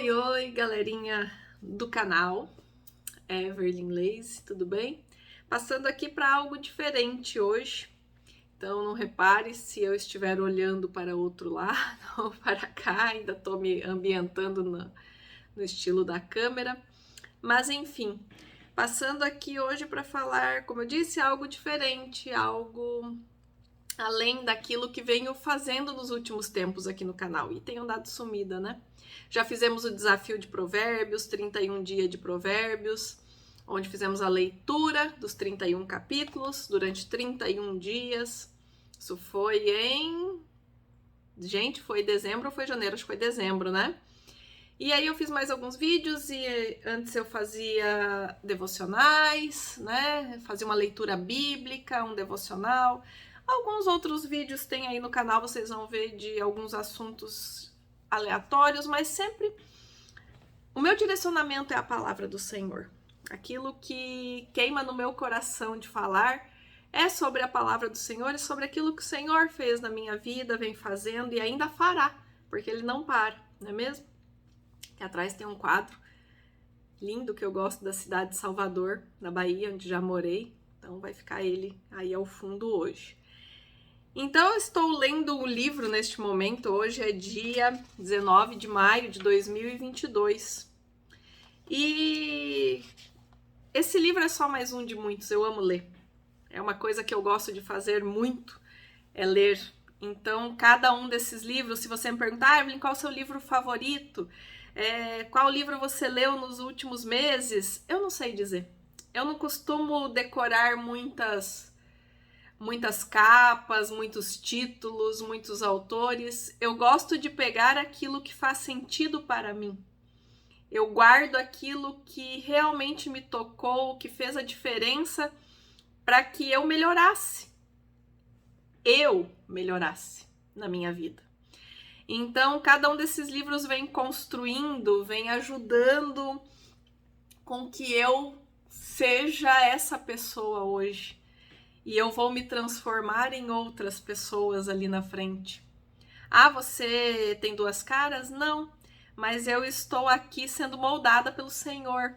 Oi, oi, galerinha do canal Everlyn Lace, tudo bem? Passando aqui para algo diferente hoje, então não repare se eu estiver olhando para outro lado ou para cá, ainda estou me ambientando no estilo da câmera, mas enfim, passando aqui hoje para falar, como eu disse, algo diferente, algo além daquilo que venho fazendo nos últimos tempos aqui no canal, e tenho andado sumida, né? Já fizemos o desafio de provérbios, 31 dias de provérbios, onde fizemos a leitura dos 31 capítulos durante 31 dias. Isso foi em... Gente, foi dezembro ou foi janeiro? Acho que foi dezembro, né? E aí eu fiz mais alguns vídeos e antes eu fazia devocionais, né? Fazia uma leitura bíblica, um devocional. Alguns outros vídeos tem aí no canal, vocês vão ver de alguns assuntos aleatórios, mas sempre o meu direcionamento é a palavra do Senhor. Aquilo que queima no meu coração de falar é sobre a palavra do Senhor e sobre aquilo que o Senhor fez na minha vida, vem fazendo e ainda fará, porque Ele não para, não é mesmo? Aqui atrás tem um quadro lindo que eu gosto da cidade de Salvador, na Bahia, onde já morei, então vai ficar ele aí ao fundo hoje. Então, eu estou lendo um livro neste momento, hoje é dia 19 de maio de 2022. E esse livro é só mais um de muitos, eu amo ler. É uma coisa que eu gosto de fazer muito, é ler. Então, cada um desses livros, se você me perguntar, Evelyn, qual é o seu livro favorito? Qual livro você leu nos últimos meses? Eu não sei dizer. Eu não costumo decorar muitas capas, muitos títulos, muitos autores. Eu gosto de pegar aquilo que faz sentido para mim. Eu guardo aquilo que realmente me tocou, que fez a diferença para que eu melhorasse. Eu melhorasse na minha vida. Então, cada um desses livros vem construindo, vem ajudando com que eu seja essa pessoa hoje. E eu vou me transformar em outras pessoas ali na frente. Ah, você tem duas caras? Não, mas eu estou aqui sendo moldada pelo Senhor,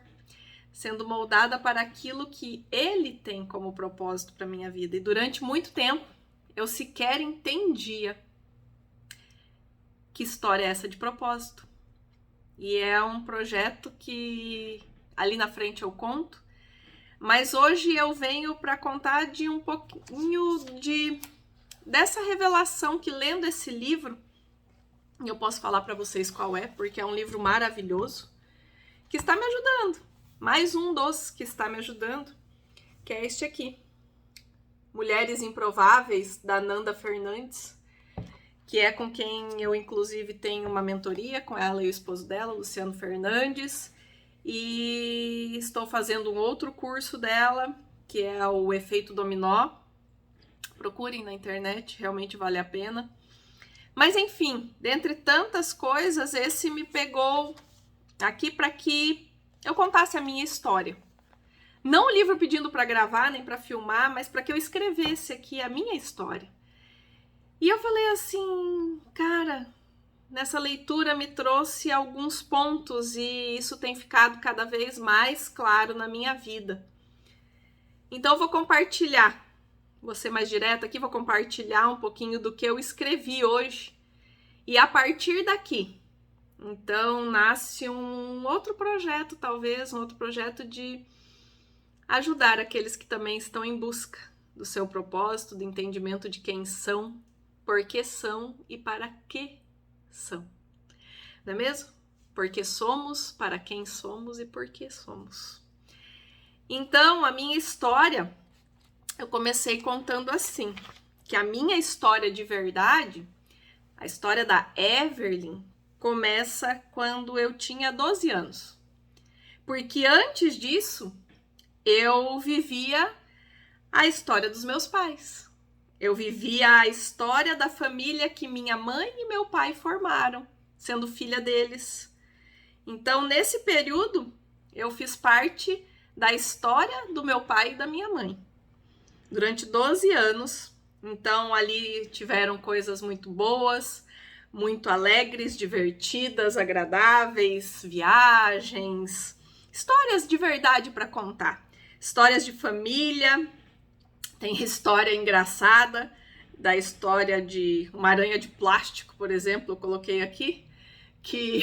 sendo moldada para aquilo que Ele tem como propósito para a minha vida. E durante muito tempo, eu sequer entendia que história é essa de propósito. E é um projeto que ali na frente eu conto, mas hoje eu venho para contar de um pouquinho dessa revelação que, lendo esse livro, eu posso falar para vocês qual é, porque é um livro maravilhoso, que está me ajudando. Mais um dos que está me ajudando, que é este aqui. Mulheres Improváveis, da Nanda Fernandes, que é com quem eu, inclusive, tenho uma mentoria, com ela e o esposo dela, Luciano Fernandes. E estou fazendo um outro curso dela, que é o Efeito Dominó. Procurem na internet, realmente vale a pena. Mas enfim, dentre tantas coisas, esse me pegou aqui para que eu contasse a minha história. Não o livro pedindo para gravar, nem para filmar, mas para que eu escrevesse aqui a minha história. E eu falei assim, cara, nessa leitura me trouxe alguns pontos e isso tem ficado cada vez mais claro na minha vida. Então eu vou compartilhar, vou ser mais direta aqui, vou compartilhar um pouquinho do que eu escrevi hoje. E a partir daqui, então nasce um outro projeto, talvez, um outro projeto de ajudar aqueles que também estão em busca do seu propósito, do entendimento de quem são, por que são e para que são. Não é mesmo? Porque somos, para quem somos e por que somos. Então, a minha história, eu comecei contando assim, que a minha história de verdade, a história da Everlyn, começa quando eu tinha 12 anos. Porque antes disso, eu vivia a história dos meus pais. Eu vivia a história da família que minha mãe e meu pai formaram, sendo filha deles. Então, nesse período, eu fiz parte da história do meu pai e da minha mãe. Durante 12 anos. Então, ali tiveram coisas muito boas, muito alegres, divertidas, agradáveis, viagens, histórias de verdade para contar, histórias de família. Tem história engraçada da história de uma aranha de plástico, por exemplo, eu coloquei aqui, que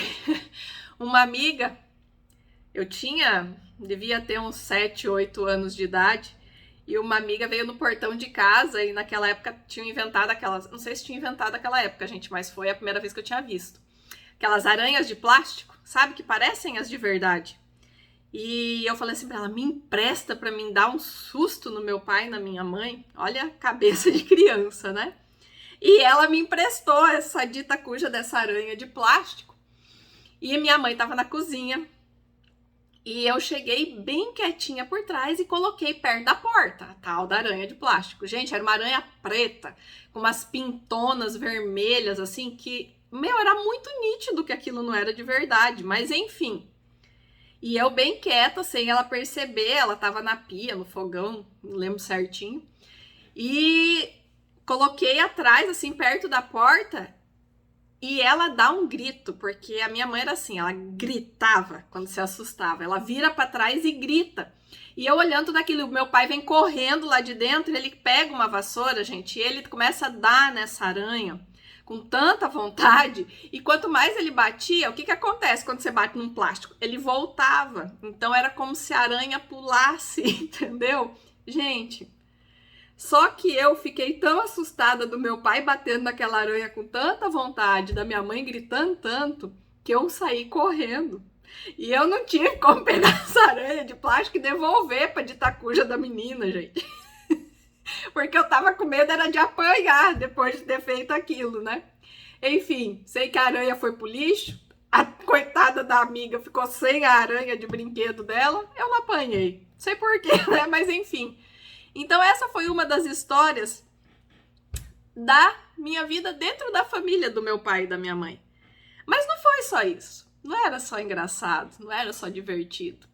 uma amiga, devia ter uns 7, 8 anos de idade, e uma amiga veio no portão de casa, e naquela época tinham inventado aquelas, não sei se tinha inventado aquela época, gente, mas foi a primeira vez que eu tinha visto, aquelas aranhas de plástico, sabe, que parecem as de verdade. E eu falei assim pra ela, me empresta pra mim dar um susto no meu pai e na minha mãe. Olha a cabeça de criança, né? E ela me emprestou essa dita cuja dessa aranha de plástico. E minha mãe tava na cozinha. E eu cheguei bem quietinha por trás e coloquei perto da porta, a tal da aranha de plástico. Gente, era uma aranha preta, com umas pintonas vermelhas, assim, que, era muito nítido que aquilo não era de verdade. Mas enfim... E eu bem quieta, sem ela perceber, ela tava na pia, no fogão, não lembro certinho. E coloquei atrás, assim, perto da porta, e ela dá um grito, porque a minha mãe era assim, ela gritava quando se assustava. Ela vira pra trás e grita. E eu olhando daquilo, meu pai vem correndo lá de dentro, ele pega uma vassoura, gente, e ele começa a dar nessa aranha com tanta vontade, e quanto mais ele batia, o que acontece quando você bate num plástico? Ele voltava, então era como se a aranha pulasse, entendeu? Gente, só que eu fiquei tão assustada do meu pai batendo naquela aranha com tanta vontade, da minha mãe gritando tanto, que eu saí correndo. E eu não tinha como pegar essa aranha de plástico e devolver pra ditacuja da menina, gente. Porque eu tava com medo era de apanhar depois de ter feito aquilo, né? Enfim, sei que a aranha foi pro lixo, a coitada da amiga ficou sem a aranha de brinquedo dela, eu não apanhei. Não sei porquê, né? Mas enfim. Então essa foi uma das histórias da minha vida dentro da família do meu pai e da minha mãe. Mas não foi só isso. Não era só engraçado, não era só divertido.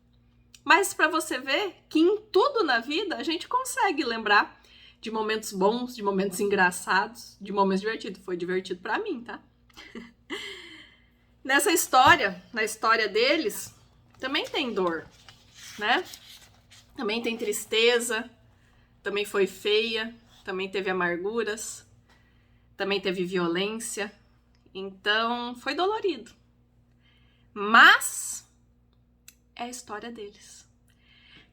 Mas para você ver que em tudo na vida a gente consegue lembrar de momentos bons, de momentos engraçados, de momentos divertidos. Foi divertido para mim, tá? Nessa história, na história deles, também tem dor, né? Também tem tristeza, também foi feia, também teve amarguras, também teve violência. Então, foi dolorido. Mas é a história deles.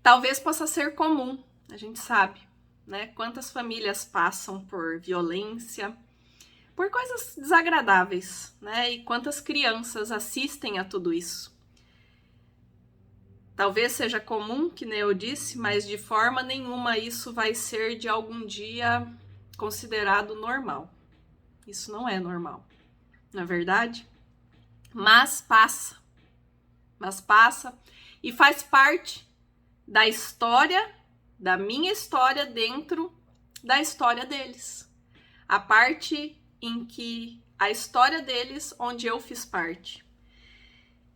Talvez possa ser comum, a gente sabe, né? Quantas famílias passam por violência, por coisas desagradáveis, né? E quantas crianças assistem a tudo isso. Talvez seja comum, que nem eu disse, mas de forma nenhuma isso vai ser de algum dia considerado normal. Isso não é normal, não é verdade? Mas passa e faz parte da história, da minha história dentro da história deles. A parte em que a história deles, onde eu fiz parte.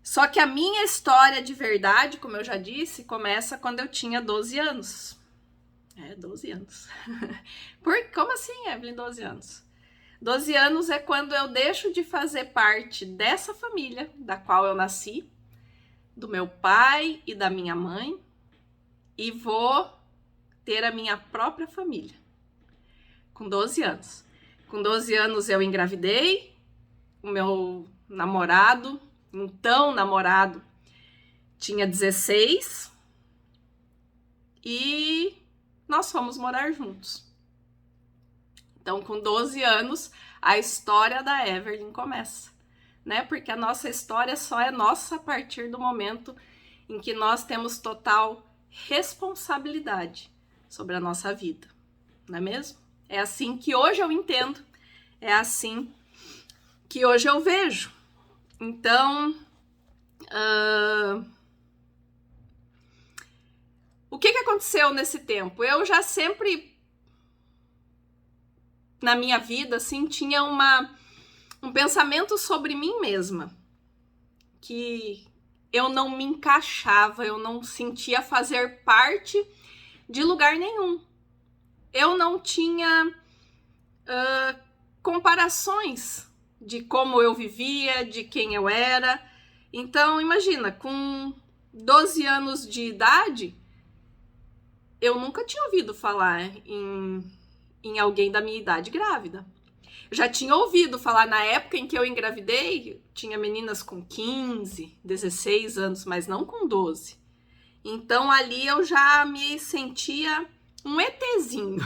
Só que a minha história de verdade, como eu já disse, começa quando eu tinha 12 anos. 12 anos. Como assim, Evelyn, 12 anos? 12 anos é quando eu deixo de fazer parte dessa família da qual eu nasci, do meu pai e da minha mãe, e vou ter a minha própria família, com 12 anos. Com 12 anos eu engravidei, o meu namorado, então namorado, tinha 16, e nós fomos morar juntos. Então, com 12 anos, a história da Evelyn começa, né? Porque a nossa história só é nossa a partir do momento em que nós temos total responsabilidade sobre a nossa vida, não é mesmo? É assim que hoje eu entendo, é assim que hoje eu vejo. Então, o que aconteceu nesse tempo? Eu já sempre, na minha vida, assim, tinha um pensamento sobre mim mesma, que eu não me encaixava, eu não sentia fazer parte de lugar nenhum. Eu não tinha comparações de como eu vivia, de quem eu era. Então, imagina, com 12 anos de idade, eu nunca tinha ouvido falar em alguém da minha idade grávida. Já tinha ouvido falar na época em que eu engravidei, tinha meninas com 15, 16 anos, mas não com 12. Então ali eu já me sentia um ETzinho.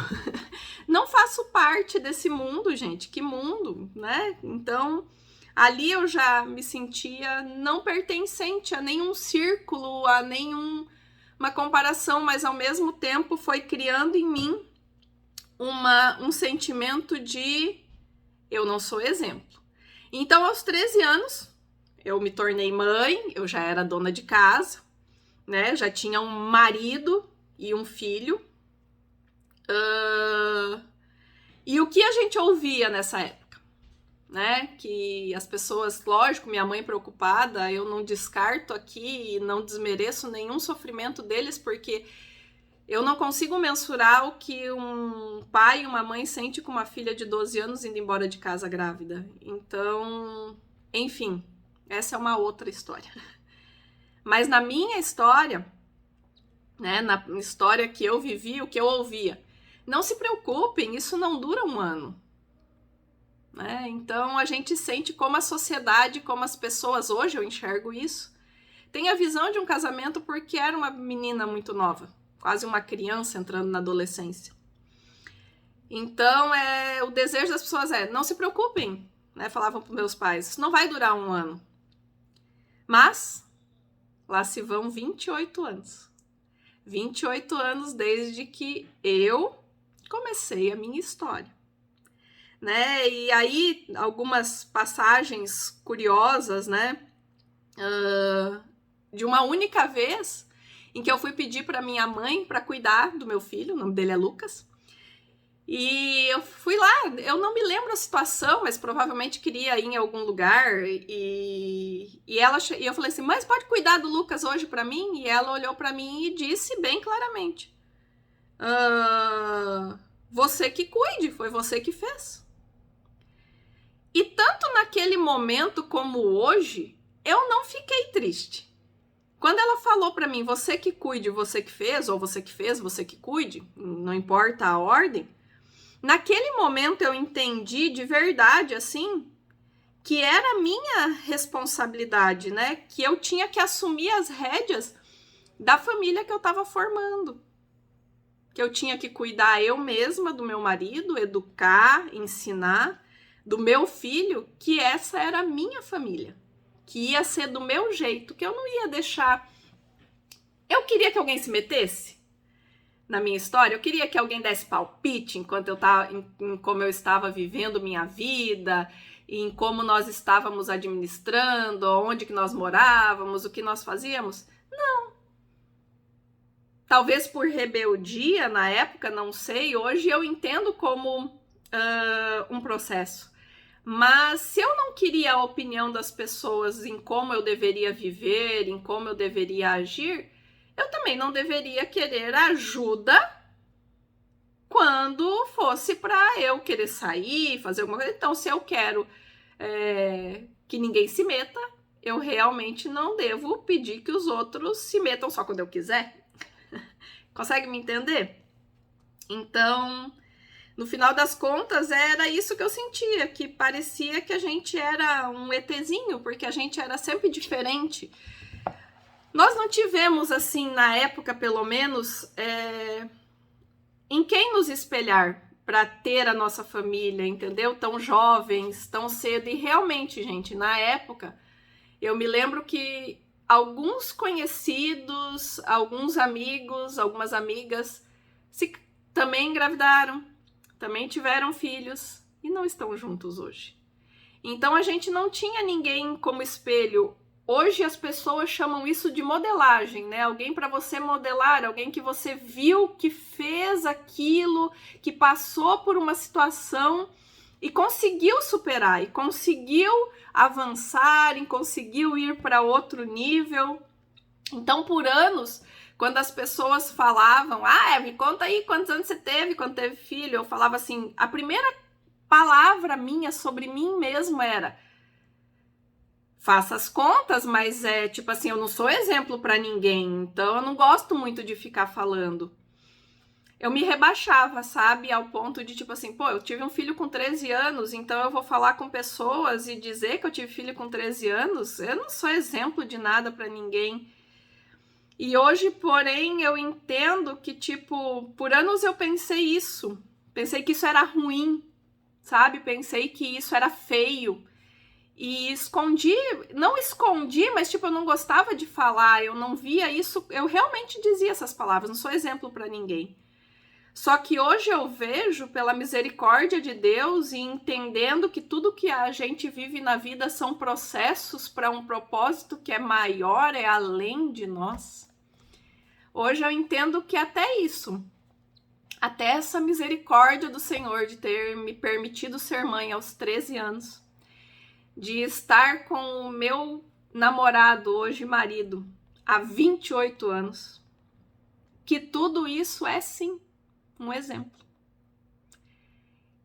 Não faço parte desse mundo, gente. Que mundo, né? Então ali eu já me sentia não pertencente a nenhum círculo, a nenhuma comparação, mas ao mesmo tempo foi criando em mim um sentimento de eu não sou exemplo. Então, aos 13 anos, eu me tornei mãe, eu já era dona de casa, né? Já tinha um marido e um filho. E o que a gente ouvia nessa época? Né? Que as pessoas, lógico, minha mãe preocupada, eu não descarto aqui e não desmereço nenhum sofrimento deles, porque eu não consigo mensurar o que um pai e uma mãe sente com uma filha de 12 anos indo embora de casa grávida. Então, enfim, essa é uma outra história. Mas na minha história, né, na história que eu vivi, o que eu ouvia, não se preocupem, isso não dura um ano. Né? Então a gente sente como a sociedade, como as pessoas, hoje eu enxergo isso, tem a visão de um casamento porque era uma menina muito nova. Quase uma criança entrando na adolescência. Então, o desejo das pessoas não se preocupem, né? Falavam para meus pais, isso não vai durar um ano. Mas, lá se vão 28 anos. 28 anos desde que eu comecei a minha história. Né? E aí, algumas passagens curiosas, né? De uma única vez em que eu fui pedir para minha mãe para cuidar do meu filho, o nome dele é Lucas, e eu fui lá, eu não me lembro a situação, mas provavelmente queria ir em algum lugar, e eu falei assim, mas pode cuidar do Lucas hoje para mim? E ela olhou para mim e disse bem claramente, você que cuide, foi você que fez. E tanto naquele momento como hoje, eu não fiquei triste. Quando ela falou para mim, você que cuide, você que fez, ou você que fez, você que cuide, não importa a ordem, naquele momento eu entendi de verdade, assim, que era minha responsabilidade, né? Que eu tinha que assumir as rédeas da família que eu estava formando. Que eu tinha que cuidar eu mesma do meu marido, educar, ensinar, do meu filho, que essa era a minha família. Que ia ser do meu jeito, que eu não ia deixar... Eu queria que alguém se metesse na minha história, eu queria que alguém desse palpite enquanto eu estava, em como eu estava vivendo minha vida, em como nós estávamos administrando, onde que nós morávamos, o que nós fazíamos. Não. Talvez por rebeldia na época, não sei, hoje eu entendo como um processo. Mas se eu não queria a opinião das pessoas em como eu deveria viver, em como eu deveria agir, eu também não deveria querer ajuda quando fosse para eu querer sair, fazer alguma coisa. Então, se eu quero que ninguém se meta, eu realmente não devo pedir que os outros se metam só quando eu quiser. Consegue me entender? Então... No final das contas, era isso que eu sentia, que parecia que a gente era um ETzinho, porque a gente era sempre diferente. Nós não tivemos, assim, na época, pelo menos, em quem nos espelhar para ter a nossa família, entendeu? Tão jovens, tão cedo. E realmente, gente, na época, eu me lembro que alguns conhecidos, alguns amigos, algumas amigas também engravidaram. Também tiveram filhos e não estão juntos hoje. Então a gente não tinha ninguém como espelho. Hoje as pessoas chamam isso de modelagem, né? Alguém para você modelar, alguém que você viu, que fez aquilo, que passou por uma situação e conseguiu superar, e conseguiu avançar, e conseguiu ir para outro nível. Então, por anos, quando as pessoas falavam, me conta aí quantos anos você teve quando teve filho, eu falava assim, a primeira palavra minha sobre mim mesmo era: faça as contas, mas tipo assim, eu não sou exemplo para ninguém, então eu não gosto muito de ficar falando. Eu me rebaixava, sabe, ao ponto de tipo assim, pô, eu tive um filho com 13 anos, então eu vou falar com pessoas e dizer que eu tive filho com 13 anos? Eu não sou exemplo de nada para ninguém. E hoje, porém, eu entendo que, tipo, por anos eu pensei isso. Pensei que isso era ruim, sabe? Pensei que isso era feio. E escondi, não escondi, mas, tipo, eu não gostava de falar, eu não via isso. Eu realmente dizia essas palavras, não sou exemplo para ninguém. Só que hoje eu vejo, pela misericórdia de Deus e entendendo que tudo que a gente vive na vida são processos para um propósito que é maior, é além de nós. Hoje eu entendo que até isso, até essa misericórdia do Senhor de ter me permitido ser mãe aos 13 anos, de estar com o meu namorado, hoje marido, há 28 anos, que tudo isso é sim um exemplo.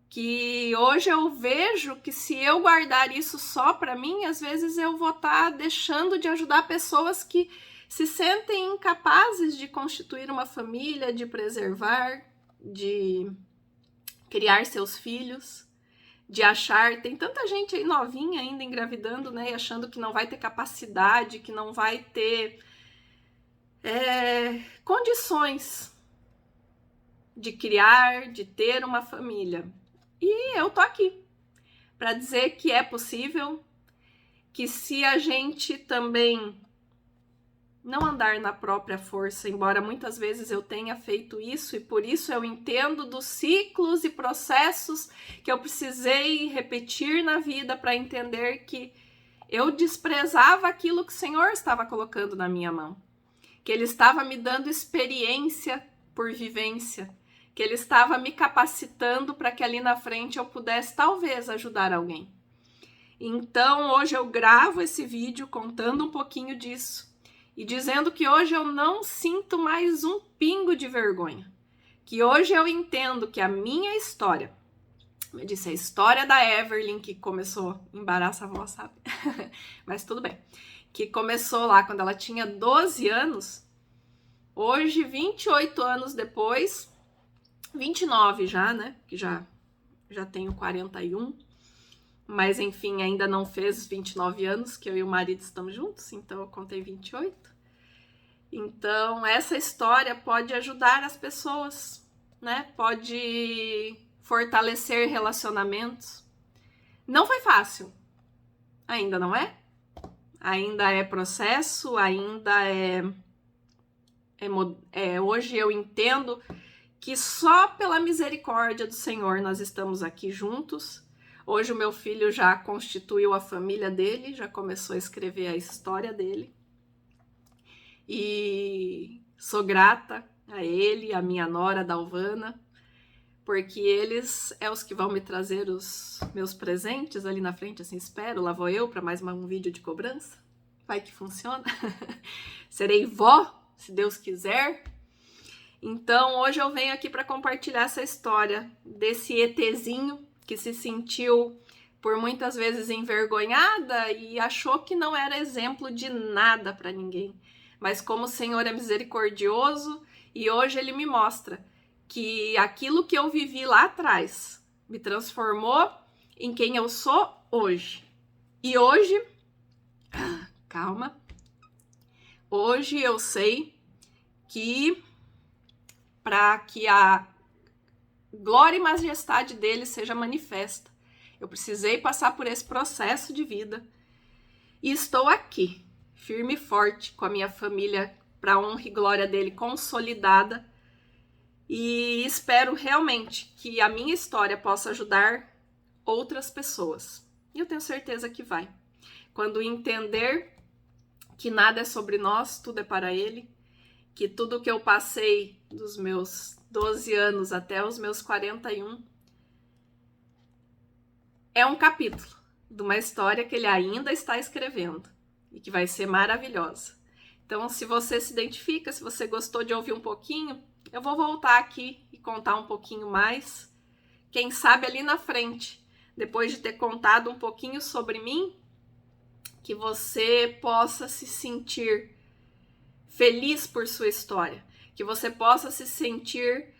Que hoje eu vejo que se eu guardar isso só para mim, às vezes eu vou estar deixando de ajudar pessoas que se sentem incapazes de constituir uma família, de preservar, de criar seus filhos, de achar... Tem tanta gente aí novinha ainda engravidando, né? E achando que não vai ter capacidade, que não vai ter condições de criar, de ter uma família. E eu tô aqui para dizer que é possível, que se a gente também não andar na própria força, embora muitas vezes eu tenha feito isso, e por isso eu entendo dos ciclos e processos que eu precisei repetir na vida para entender que eu desprezava aquilo que o Senhor estava colocando na minha mão, que Ele estava me dando experiência por vivência, que Ele estava me capacitando para que ali na frente eu pudesse talvez ajudar alguém. Então hoje eu gravo esse vídeo contando um pouquinho disso e dizendo que hoje eu não sinto mais um pingo de vergonha, que hoje eu entendo que a minha história, como eu disse, a história da Everlyn, que começou, embaraça a voz, sabe? Mas tudo bem, que começou lá quando ela tinha 12 anos, hoje 28 anos depois, 29 já, né? Que já tenho 41. Mas, enfim, ainda não fez os 29 anos que eu e o marido estamos juntos. Então, eu contei 28. Então, essa história pode ajudar as pessoas, né? Pode fortalecer relacionamentos. Não foi fácil. Ainda não é. Ainda é processo, ainda hoje eu entendo que só pela misericórdia do Senhor nós estamos aqui juntos. Hoje o meu filho já constituiu a família dele, já começou a escrever a história dele. E sou grata a ele, a minha nora Dalvana, porque eles é os que vão me trazer os meus presentes ali na frente, assim, espero. Lá vou eu para mais um vídeo de cobrança. Vai que funciona. Serei vó, se Deus quiser. Então, hoje eu venho aqui para compartilhar essa história desse ETzinho que se sentiu por muitas vezes envergonhada e achou que não era exemplo de nada para ninguém. Mas como o Senhor é misericordioso, e hoje Ele me mostra que aquilo que eu vivi lá atrás me transformou em quem eu sou hoje. E hoje, calma, hoje eu sei que para que a glória e majestade dele seja manifesta, eu precisei passar por esse processo de vida e estou aqui, firme e forte, com a minha família, para a honra e glória dele consolidada, e espero realmente que a minha história possa ajudar outras pessoas. E eu tenho certeza que vai. Quando entender que nada é sobre nós, tudo é para ele, que tudo que eu passei dos meus 12 anos até os meus 41 é um capítulo de uma história que ele ainda está escrevendo e que vai ser maravilhosa. Então, se você se identifica, se você gostou de ouvir um pouquinho, eu vou voltar aqui e contar um pouquinho mais. Quem sabe ali na frente depois de ter contado um pouquinho sobre mim, que você possa se sentir feliz por sua história, que você possa se sentir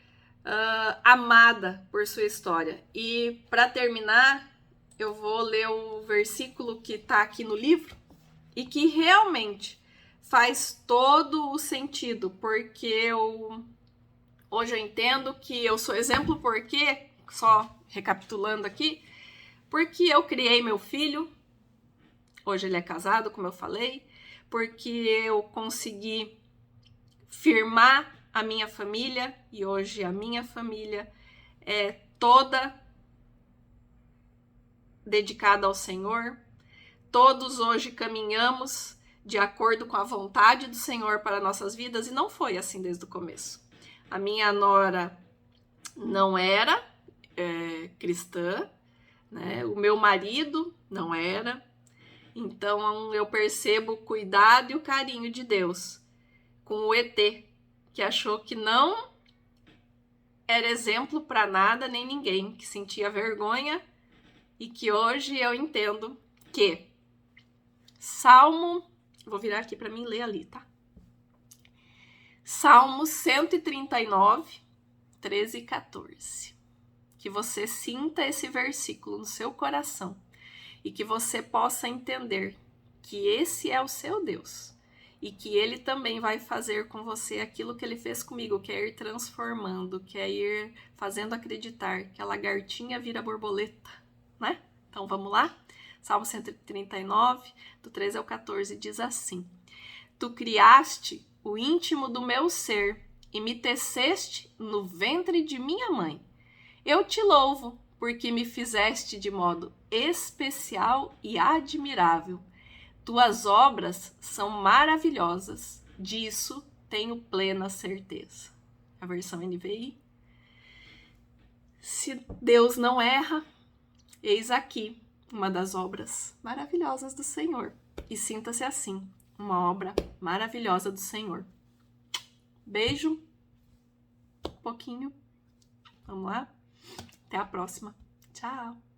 amada por sua história. E para terminar, eu vou ler o versículo que está aqui no livro e que realmente faz todo o sentido, porque hoje eu entendo que eu sou exemplo porque, só recapitulando aqui, porque eu criei meu filho, hoje ele é casado, como eu falei, porque eu consegui firmar a minha família, e hoje a minha família é toda dedicada ao Senhor. Todos hoje caminhamos de acordo com a vontade do Senhor para nossas vidas, e não foi assim desde o começo. A minha nora não era cristã, né? O meu marido não era. Então eu percebo o cuidado e o carinho de Deus com o ET, que achou que não era exemplo para nada nem ninguém, que sentia vergonha, e que hoje eu entendo que Salmo, vou virar aqui para mim ler ali, tá? Salmo 139, 13 e 14. Que você sinta esse versículo no seu coração e que você possa entender que esse é o seu Deus e que ele também vai fazer com você aquilo que ele fez comigo, que é ir transformando, que é ir fazendo acreditar que a lagartinha vira borboleta, né? Então vamos lá? Salmo 139, do 13 ao 14, diz assim: Tu criaste o íntimo do meu ser e me teceste no ventre de minha mãe. Eu te louvo, porque me fizeste de modo especial e admirável. Tuas obras são maravilhosas, disso tenho plena certeza. A versão NVI. Se Deus não erra, eis aqui uma das obras maravilhosas do Senhor. E sinta-se assim, uma obra maravilhosa do Senhor. Beijo, um pouquinho. Vamos lá? Até a próxima. Tchau!